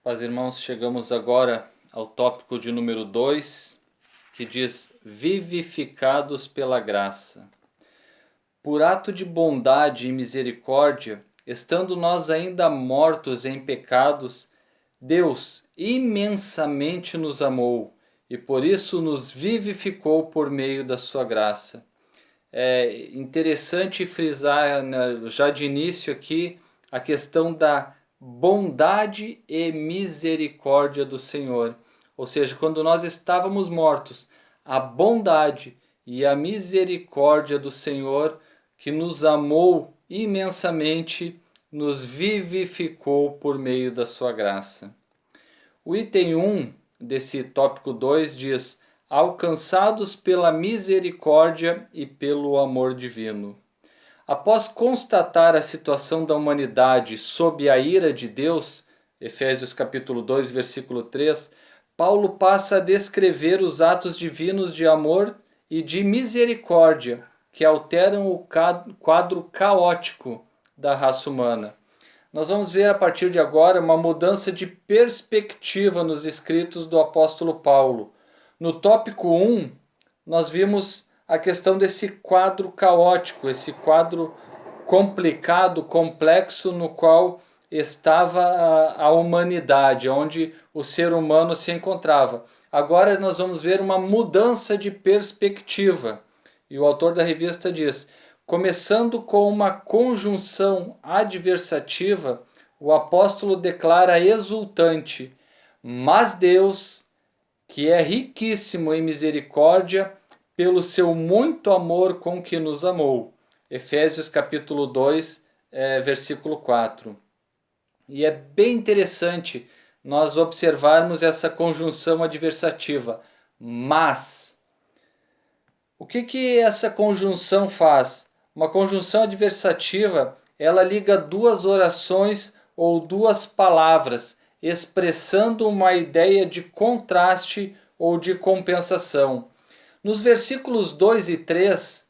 Paz, irmãos, chegamos agora ao tópico de número 2, que diz: vivificados pela graça. Por ato de bondade e misericórdia, estando nós ainda mortos em pecados, Deus imensamente nos amou e por isso nos vivificou por meio da sua graça. É interessante frisar, né, já de início aqui, a questão da bondade e misericórdia do Senhor. Ou seja, quando nós estávamos mortos, a bondade e a misericórdia do Senhor, que nos amou imensamente, nos vivificou por meio da sua graça. O item 1 desse tópico 2 diz: alcançados pela misericórdia e pelo amor divino. Após constatar a situação da humanidade sob a ira de Deus, Efésios capítulo 2, versículo 3, Paulo passa a descrever os atos divinos de amor e de misericórdia que alteram o quadro caótico da raça humana. Nós vamos ver a partir de agora uma mudança de perspectiva nos escritos do apóstolo Paulo. No tópico 1, nós vimos a questão desse quadro caótico, esse quadro complicado, complexo, no qual estava a humanidade, onde o ser humano se encontrava. Agora nós vamos ver uma mudança de perspectiva. E o autor da revista diz: começando com uma conjunção adversativa, o apóstolo declara exultante: mas Deus, que é riquíssimo em misericórdia, pelo seu muito amor com que nos amou. Efésios capítulo 2, versículo 4. E é bem interessante nós observarmos essa conjunção adversativa. Mas o que essa conjunção faz? Uma conjunção adversativa, ela liga duas orações ou duas palavras, expressando uma ideia de contraste ou de compensação. Nos versículos 2 e 3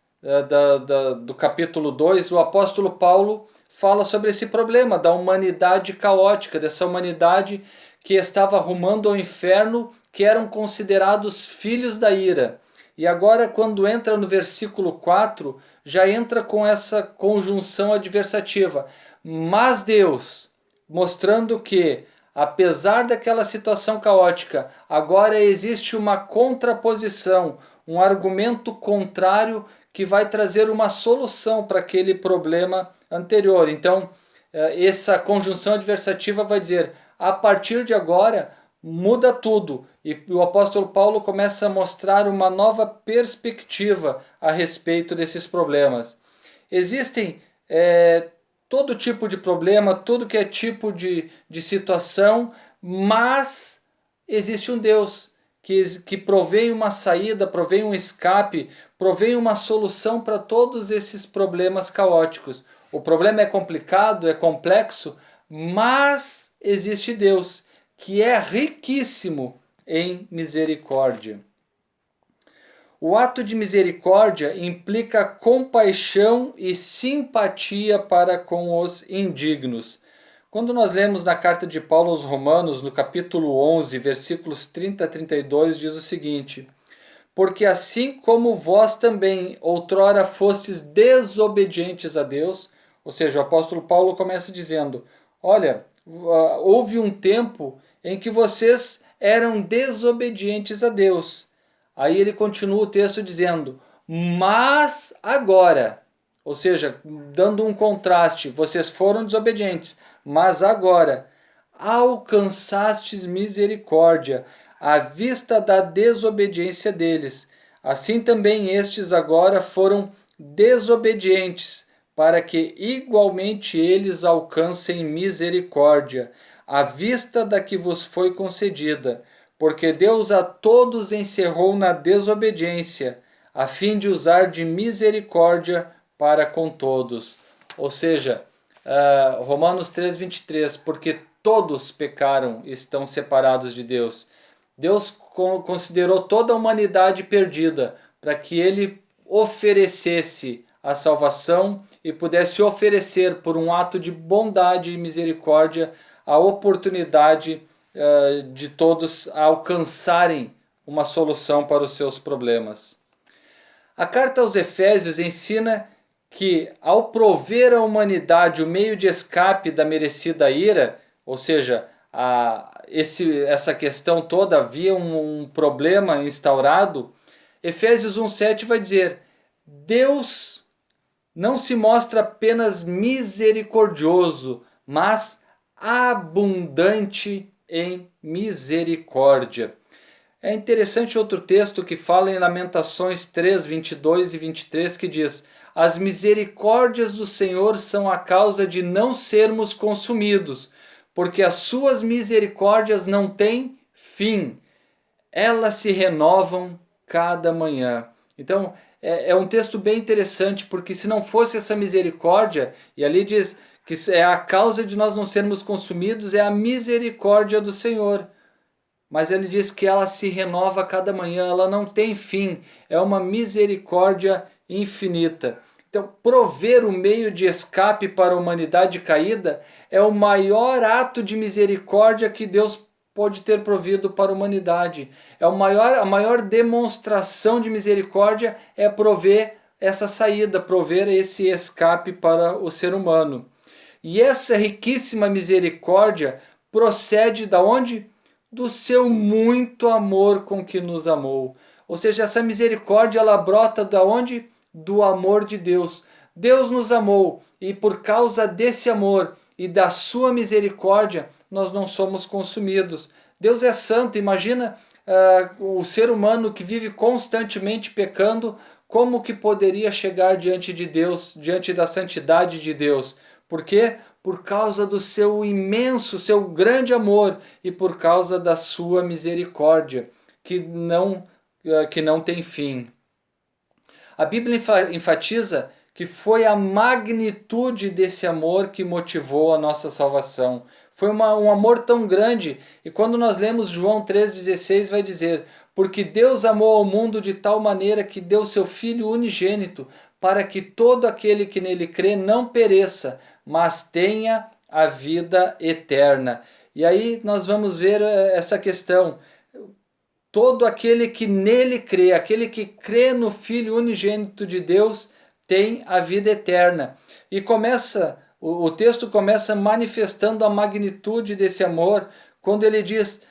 do capítulo 2, o apóstolo Paulo fala sobre esse problema da humanidade caótica, dessa humanidade que estava rumando ao inferno, que eram considerados filhos da ira. E agora, quando entra no versículo 4, já entra com essa conjunção adversativa. Mas Deus, mostrando que, apesar daquela situação caótica, agora existe uma contraposição, um argumento contrário que vai trazer uma solução para aquele problema anterior. Então, essa conjunção adversativa vai dizer: a partir de agora, muda tudo. E o apóstolo Paulo começa a mostrar uma nova perspectiva a respeito desses problemas. Existem todo tipo de problema, tudo que é tipo de situação, mas existe um Deus que provém uma saída, provém um escape, provém uma solução para todos esses problemas caóticos. O problema é complicado, é complexo, mas existe Deus, que é riquíssimo em misericórdia. O ato de misericórdia implica compaixão e simpatia para com os indignos. Quando nós lemos na carta de Paulo aos Romanos, no capítulo 11, versículos 30 a 32, diz o seguinte: porque assim como vós também outrora fostes desobedientes a Deus, ou seja, o apóstolo Paulo começa dizendo: olha, houve um tempo em que vocês eram desobedientes a Deus. Aí ele continua o texto dizendo: mas agora, ou seja, dando um contraste, vocês foram desobedientes, mas agora alcançastes misericórdia à vista da desobediência deles. Assim também estes agora foram desobedientes, para que igualmente eles alcancem misericórdia, à vista da que vos foi concedida, porque Deus a todos encerrou na desobediência, a fim de usar de misericórdia para com todos. Ou seja, Romanos 3:23, porque todos pecaram e estão separados de Deus. Deus considerou toda a humanidade perdida para que ele oferecesse a salvação e pudesse oferecer, por um ato de bondade e misericórdia, a oportunidade de todos alcançarem uma solução para os seus problemas. A carta aos Efésios ensina que, ao prover à humanidade o meio de escape da merecida ira, ou seja, essa questão toda, havia um problema instaurado, Efésios 1,7 vai dizer: Deus não se mostra apenas misericordioso, mas abundante em misericórdia. É interessante outro texto que fala em Lamentações 3, 22 e 23, que diz: as misericórdias do Senhor são a causa de não sermos consumidos, porque as suas misericórdias não têm fim. Elas se renovam cada manhã. Então, é um texto bem interessante, porque se não fosse essa misericórdia, e ali diz que é a causa de nós não sermos consumidos, é a misericórdia do Senhor. Mas ele diz que ela se renova a cada manhã, ela não tem fim, é uma misericórdia infinita. Então, prover o meio de escape para a humanidade caída é o maior ato de misericórdia que Deus pode ter provido para a humanidade. A maior demonstração de misericórdia é prover essa saída, prover esse escape para o ser humano. E essa riquíssima misericórdia procede da onde? Do seu muito amor com que nos amou. Ou seja, essa misericórdia ela brota da onde? Do amor de Deus. Deus nos amou e por causa desse amor e da sua misericórdia nós não somos consumidos. Deus é santo, imagina o ser humano que vive constantemente pecando, como que poderia chegar diante de Deus, diante da santidade de Deus? Por quê? Por causa do seu imenso, seu grande amor e por causa da sua misericórdia, que não tem fim. A Bíblia enfatiza que foi a magnitude desse amor que motivou a nossa salvação. Foi um amor tão grande, e quando nós lemos João 3,16 vai dizer: porque Deus amou ao mundo de tal maneira que deu seu Filho unigênito, para que todo aquele que nele crê não pereça, mas tenha a vida eterna. E aí nós vamos ver essa questão. Todo aquele que nele crê, aquele que crê no Filho unigênito de Deus, tem a vida eterna. E o texto começa manifestando a magnitude desse amor, quando ele diz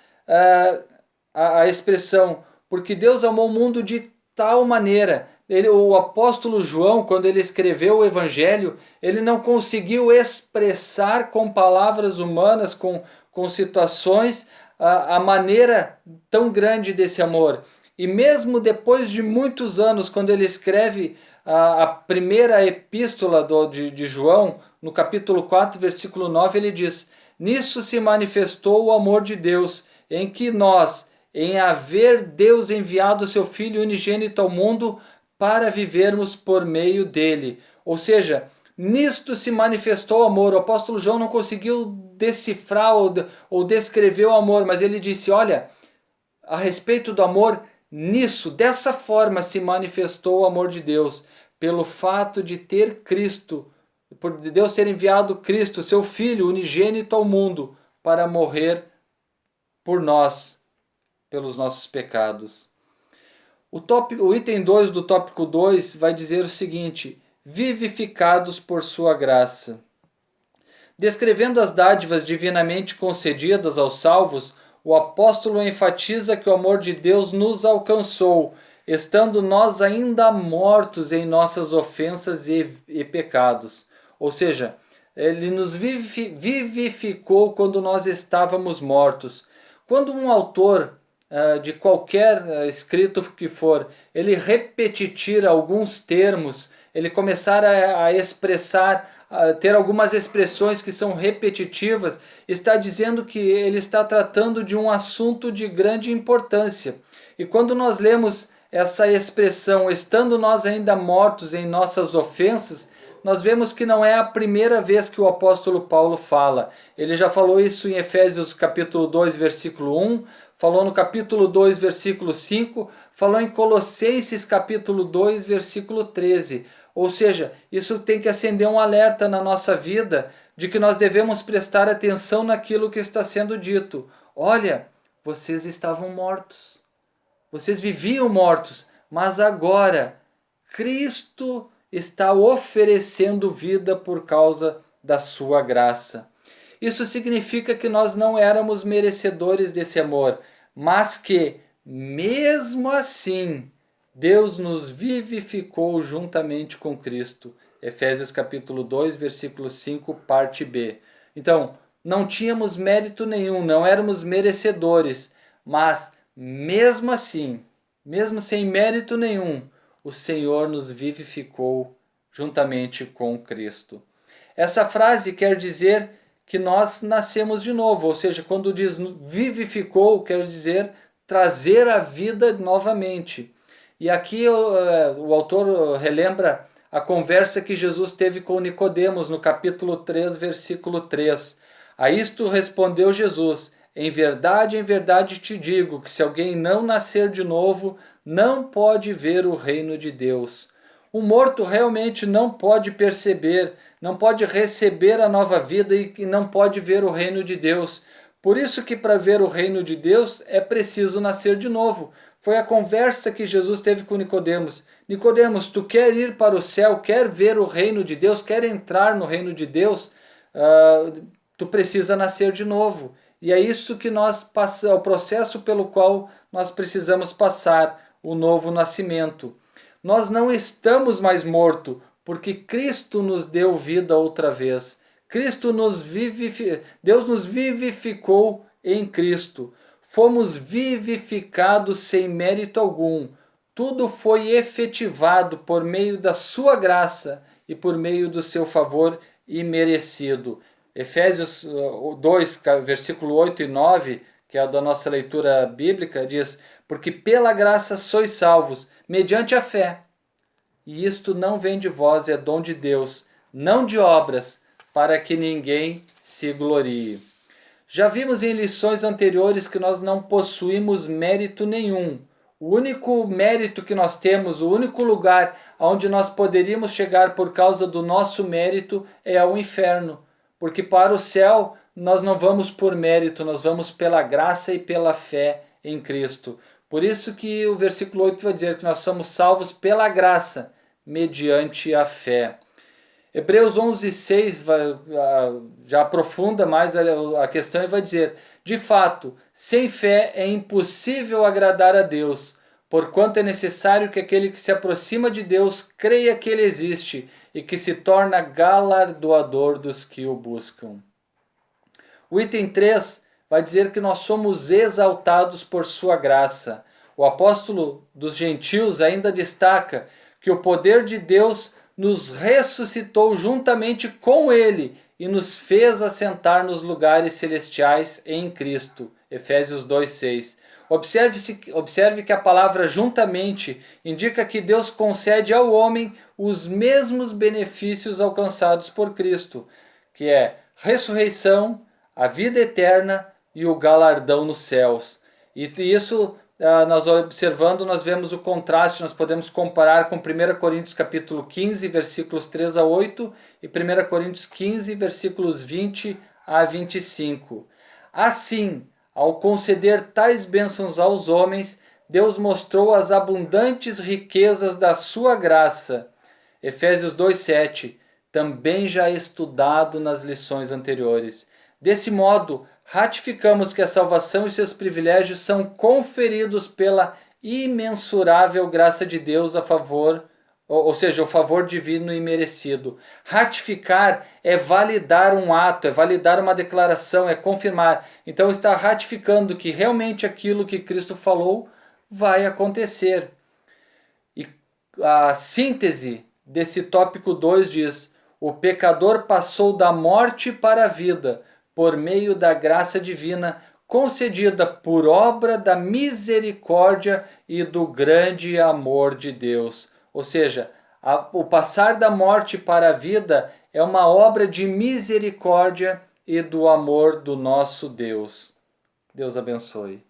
a expressão, porque Deus amou o mundo de tal maneira. O apóstolo João, quando ele escreveu o Evangelho, ele não conseguiu expressar com palavras humanas, com situações, a maneira tão grande desse amor. E mesmo depois de muitos anos, quando ele escreve a primeira epístola de João, no capítulo 4, versículo 9, ele diz: nisso se manifestou o amor de Deus, em que nós, em haver Deus enviado o seu Filho unigênito ao mundo, para vivermos por meio dele. Ou seja, nisto se manifestou o amor. O apóstolo João não conseguiu decifrar ou descrever o amor, mas ele disse: olha, a respeito do amor, nisso, dessa forma se manifestou o amor de Deus, pelo fato de ter Cristo, por Deus ter enviado Cristo, seu Filho unigênito ao mundo, para morrer por nós, pelos nossos pecados. O item 2 do tópico 2 vai dizer o seguinte: vivificados por sua graça. Descrevendo as dádivas divinamente concedidas aos salvos, o apóstolo enfatiza que o amor de Deus nos alcançou, estando nós ainda mortos em nossas ofensas e pecados. Ou seja, ele nos vivificou quando nós estávamos mortos. Quando um autor de qualquer escrito que for, ele repetir alguns termos, ele começar a expressar, ter algumas expressões que são repetitivas, está dizendo que ele está tratando de um assunto de grande importância. E quando nós lemos essa expressão, estando nós ainda mortos em nossas ofensas, nós vemos que não é a primeira vez que o apóstolo Paulo fala. Ele já falou isso em Efésios capítulo 2, versículo 1, falou no capítulo 2, versículo 5, falou em Colossenses capítulo 2, versículo 13. Ou seja, isso tem que acender um alerta na nossa vida de que nós devemos prestar atenção naquilo que está sendo dito. olha, vocês estavam mortos, vocês viviam mortos, mas agora Cristo está oferecendo vida por causa da sua graça. Isso significa que nós não éramos merecedores desse amor, mas que, mesmo assim, Deus nos vivificou juntamente com Cristo. Efésios capítulo 2, versículo 5, parte B. Então, não tínhamos mérito nenhum, não éramos merecedores, mas mesmo assim, mesmo sem mérito nenhum, o Senhor nos vivificou juntamente com Cristo. Essa frase quer dizer que nós nascemos de novo, ou seja, quando diz vivificou, quer dizer trazer a vida novamente. E aqui o autor relembra a conversa que Jesus teve com Nicodemos no capítulo 3, versículo 3. A isto respondeu Jesus: em verdade te digo que se alguém não nascer de novo, não pode ver o reino de Deus. O morto realmente não pode perceber, não pode receber a nova vida e não pode ver o reino de Deus. Por isso que para ver o reino de Deus é preciso nascer de novo. Foi a conversa que Jesus teve com Nicodemos. Nicodemos, tu quer ir para o céu, quer ver o reino de Deus, quer entrar no reino de Deus? Tu precisa nascer de novo. E é isso que nós passamos, o processo pelo qual nós precisamos passar, o novo nascimento. Nós não estamos mais mortos, porque Cristo nos deu vida outra vez. Deus nos vivificou em Cristo. Fomos vivificados sem mérito algum. Tudo foi efetivado por meio da sua graça e por meio do seu favor imerecido. Efésios 2, versículo 8 e 9, que é a da nossa leitura bíblica, diz: porque pela graça sois salvos, mediante a fé. E isto não vem de vós, é dom de Deus, não de obras, para que ninguém se glorie. Já vimos em lições anteriores que nós não possuímos mérito nenhum. O único mérito que nós temos, o único lugar onde nós poderíamos chegar por causa do nosso mérito é ao inferno. Porque para o céu nós não vamos por mérito, nós vamos pela graça e pela fé em Cristo. Por isso que o versículo 8 vai dizer que nós somos salvos pela graça, mediante a fé. Hebreus 11:6 já aprofunda mais a questão e vai dizer: de fato, sem fé é impossível agradar a Deus, porquanto é necessário que aquele que se aproxima de Deus creia que Ele existe e que se torna galardoador dos que o buscam. O item 3 vai dizer que nós somos exaltados por sua graça. O apóstolo dos gentios ainda destaca que o poder de Deus nos ressuscitou juntamente com Ele e nos fez assentar nos lugares celestiais em Cristo. Efésios 2:6. Observe que a palavra juntamente indica que Deus concede ao homem os mesmos benefícios alcançados por Cristo, que é ressurreição, a vida eterna e o galardão nos céus. E isso, nós observando, nós vemos o contraste, nós podemos comparar com 1 Coríntios capítulo 15, versículos 3 a 8 e 1 Coríntios 15, versículos 20 a 25. Assim, ao conceder tais bênçãos aos homens, Deus mostrou as abundantes riquezas da sua graça. Efésios 2:7, também já estudado nas lições anteriores. Desse modo, ratificamos que a salvação e seus privilégios são conferidos pela imensurável graça de Deus a favor, ou seja, o favor divino e merecido. Ratificar é validar um ato, é validar uma declaração, é confirmar. Então está ratificando que realmente aquilo que Cristo falou vai acontecer. E a síntese desse tópico 2 diz: o pecador passou da morte para a vida por meio da graça divina concedida por obra da misericórdia e do grande amor de Deus. Ou seja, o passar da morte para a vida é uma obra de misericórdia e do amor do nosso Deus. Deus abençoe.